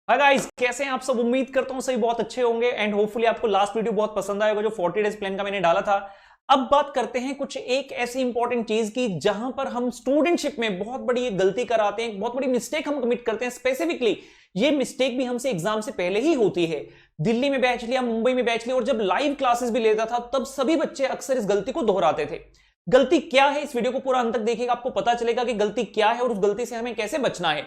Hi guys, कैसे हैं आप सब। उम्मीद करता हूं सभी बहुत अच्छे होंगे एंड होपफुली आपको लास्ट वीडियो बहुत पसंद आएगा जो 40 डेज प्लान का मैंने डाला था। अब बात करते हैं कुछ एक ऐसी इंपॉर्टेंट चीज की जहां पर हम स्टूडेंटशिप में बहुत बड़ी एक गलती कराते हैं, बहुत बड़ी मिस्टेक हम कमिट करते हैं। स्पेसिफिकली ये मिस्टेक भी हमसे एग्जाम से पहले ही होती है। दिल्ली में बैच लिया, मुंबई में बैच लिया और जब लाइव क्लासेस भी लेता था तब सभी बच्चे अक्सर इस गलती को दोहराते थे। गलती क्या है, इस वीडियो को पूरा अंत तक देखिएगा, आपको पता चलेगा कि गलती क्या है और उस गलती से हमें कैसे बचना है।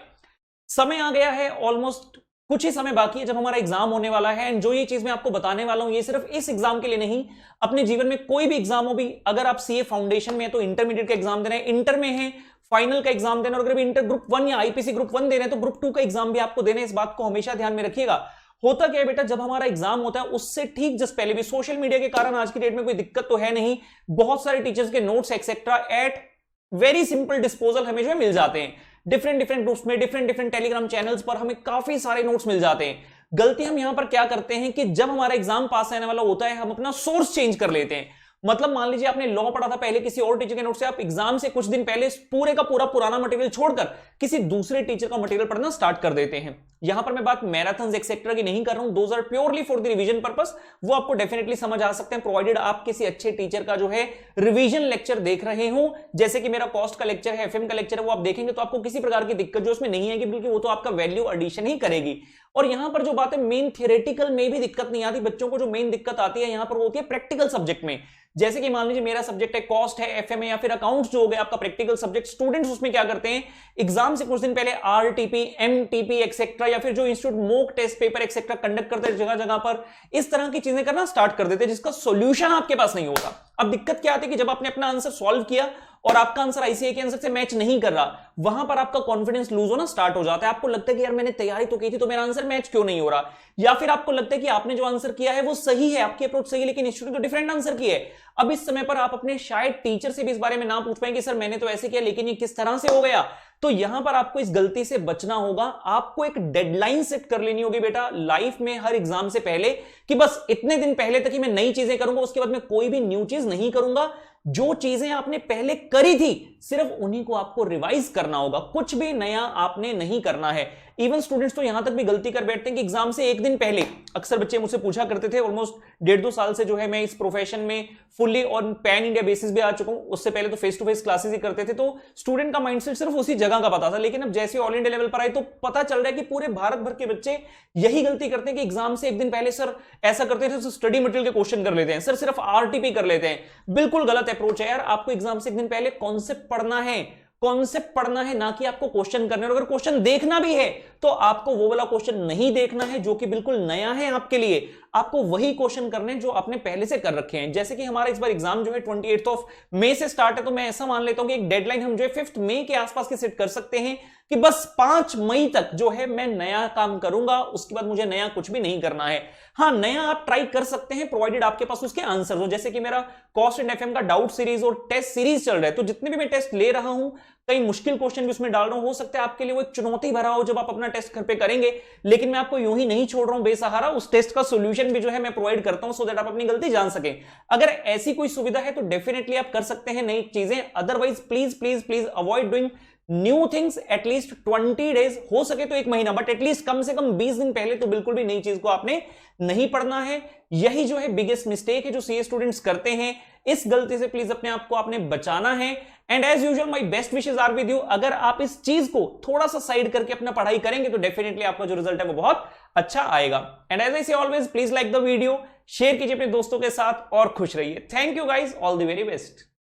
समय आ गया है, ऑलमोस्ट कुछ ही समय बाकी है जब हमारा एग्जाम होने वाला है। एंड जो ये चीज मैं आपको बताने वाला हूं ये सिर्फ इस एग्जाम के लिए नहीं, अपने जीवन में कोई भी एग्जाम हो भी, अगर आप सीए फाउंडेशन में है तो इंटरमीडिएट का एग्जाम देना है, इंटर में है फाइनल का एग्जाम देना, और अगर इंटर ग्रुप 1 या आईपीसी ग्रुप 1 देना है तो ग्रुप 2 का एग्जाम भी आपको देना है। इस बात को हमेशा ध्यान में रखिएगा। होता क्या है बेटा, जब हमारा एग्जाम होता है उससे ठीक जस्ट पहले भी सोशल मीडिया के कारण आज की डेट में कोई दिक्कत तो है नहीं, बहुत सारे टीचर्स के notes etcetera at very simple disposal हमें जो मिल जाते हैं। डिफरेंट ग्रुप्स में, डिफरेंट टेलीग्राम चैनल्स पर हमें काफी सारे नोट्स मिल जाते हैं। गलती हम यहां पर क्या करते हैं कि जब हमारा एग्जाम पास आने वाला होता है हम अपना सोर्स चेंज कर लेते हैं। मतलब मान लीजिए आपने लॉ पढ़ा था पहले किसी और टीचर के नोट से, आप एग्जाम से कुछ दिन पहले पूरे का पूरा पुराना मटेरियल छोड़कर किसी दूसरे टीचर का मटेरियल पढ़ना स्टार्ट कर देते हैं। यहां पर मैं बात मैराथन एक्सेट्रा की नहीं कर रहा हूं, those are purely for the revision purpose. वो आपको डेफिनेटली समझ आ सकते हैं प्रोवाइडेड आप किसी अच्छे टीचर का जो है रिवीजन लेक्चर देख रहे हो, जैसे कि मेरा कॉस्ट का लेक्चर है, एफएम का लेक्चर है, वो आप देखेंगे तो आपको किसी प्रकार की दिक्कत जो उसमें नहीं आएगी, बल्कि वो तो आपका वैल्यू एडिशन ही करेगी। और यहां पर जो बात है मेन थियोरेटिकल में भी दिक्कत नहीं आती, बच्चों को जो मेन दिक्कत आती है यहां पर वो होती है प्रैक्टिकल सब्जेक्ट में। जैसे कि मान लीजिए मेरा सब्जेक्ट है कॉस्ट है, एफएम है या फिर अकाउंट्स जो हो गया आपका प्रैक्टिकल सब्जेक्ट, स्टूडेंट्स उसमें क्या करते हैं एग्जाम से कुछ दिन पहले आरटीपी, एमटीपी एक्सेट्रा या फिर जो institute mock test paper etcetera conduct करते हैं जगह जगह पर, इस तरह की चीजें करना स्टार्ट कर देते हैं जिसका सॉल्यूशन आपके पास नहीं होता। अब दिक्कत क्या आती है कि जब आपने अपना आंसर सॉल्व किया और आपका आंसर आईसीआई के आंसर से मैच नहीं कर रहा, वहां पर आपका कॉन्फिडेंस लूज होना स्टार्ट हो जाता है। आपको लगता है कि यार मैंने तैयारी तो की थी तो मेरा आंसर मैच क्यों नहीं हो रहा, या फिर आपको लगता है कि आपने जो आंसर किया है वो सही है, आपकी अप्रोच सही है, लेकिन इंस्टीट्यूट तो डिफरेंट आंसर की है। अब इस समय पर आप अपने शायद टीचर से भी इस बारे में ना पूछ पाएंगे कि सर मैंने तो ऐसे किया लेकिन ये किस तरह से हो गया। तो यहां पर आपको इस गलती से बचना होगा। आपको एक डेडलाइन सेट कर लेनी होगी बेटा लाइफ में हर एग्जाम से पहले, कि बस इतने दिन पहले तक ही मैं नई चीजें करूंगा, उसके बाद मैं कोई भी न्यू चीज नहीं करूंगा। जो चीजें आपने पहले करी थी सिर्फ उन्हीं को आपको रिवाइज करना होगा, कुछ भी नया आपने नहीं करना है। इवन स्टूडेंट्स तो यहां तक भी गलती कर बैठते हैं कि एग्जाम से एक दिन पहले, अक्सर बच्चे मुझसे पूछा करते थे, ऑलमोस्ट 1.5-2 साल से जो है मैं इस प्रोफेशन में फुल्ली और पैन इंडिया बेसिस भी आ चुका हूं। उससे पहले तो फेस टू फेस क्लासेस ही करते थे, तो स्टूडेंट का माइंडसेट सिर्फ उसी जगह का पता था। लेकिन अब जैसे ऑल इंडिया लेवल पर आए तो पता चल रहा है कि पूरे भारत भर के बच्चे यही गलती करते हैं कि एग्जाम से एक दिन पहले सर ऐसा करते थे, स्टडी मटेरियल के क्वेश्चन कर लेते हैं, सर सिर्फ आरटीपी कर लेते हैं। बिल्कुल गलत अप्रोच है यार। आपको एग्जाम से एक दिन पहले कॉन्सेप्ट पढ़ना है, कॉन्सेप्ट पढ़ना है, ना कि आपको क्वेश्चन करने। और अगर क्वेश्चन देखना भी है तो आपको वो वाला क्वेश्चन नहीं देखना है जो कि बिल्कुल नया है आपके लिए, आपको वही क्वेश्चन करने जो आपने पहले से कर रखे हैं। जैसे कि हमारा इस बार एग्जाम जो है 28 मई से स्टार्ट है, तो मैं ऐसा मान लेता हूं कि एक डेडलाइन हम जो है 5 मई के आसपास की सेट कर सकते हैं कि बस 5 मई तक जो है मैं नया काम करूंगा, उसके बाद मुझे नया कुछ भी नहीं करना है। हाँ, नया आप ट्राई कर सकते हैं प्रोवाइडेड आपके पास उसके आंसर हो। जैसे कि मेरा कॉस्ट एंड एफएम का डाउट सीरीज और टेस्ट सीरीज चल रहा है, तो जितने भी मैं टेस्ट ले रहा हूं कई मुश्किल क्वेश्चन भी उसमें डाल रहा हूं, हो सकता है आपके लिए वो एक चुनौती भरा हो जब आप अपना टेस्ट घर पे करेंगे। लेकिन मैं आपको यूं ही नहीं छोड़ रहा हूं बेसहारा, उस टेस्ट का सॉल्यूशन भी जो है मैं प्रोवाइड करता हूं सो दैट आप अपनी गलती जान सकें। अगर ऐसी कोई सुविधा है तो डेफिनेटली आप कर सकते हैं नई चीजें। Otherwise please please please avoid doing new things at least 20 days, हो सके तो 1 महीना, बट एटलीस्ट कम से कम 20 दिन पहले तो बिल्कुल भी नई चीज को आपने नहीं पढ़ना है। यही जो है बिगेस्ट मिस्टेक है जो सीए स्टूडेंट्स करते हैं। इस गलती से प्लीज अपने आप को आपने बचाना है। And as usual my best wishes are with you. अगर आप इस चीज को थोड़ा सा साइड करके अपना पढ़ाई करेंगे तो डेफिनेटली आपका जो रिजल्ट है वो बहुत अच्छा आएगा। एंड एज आई से always please like the video, share कीजिए अपने दोस्तों के साथ और खुश रहिए। Thank you guys, all the very best.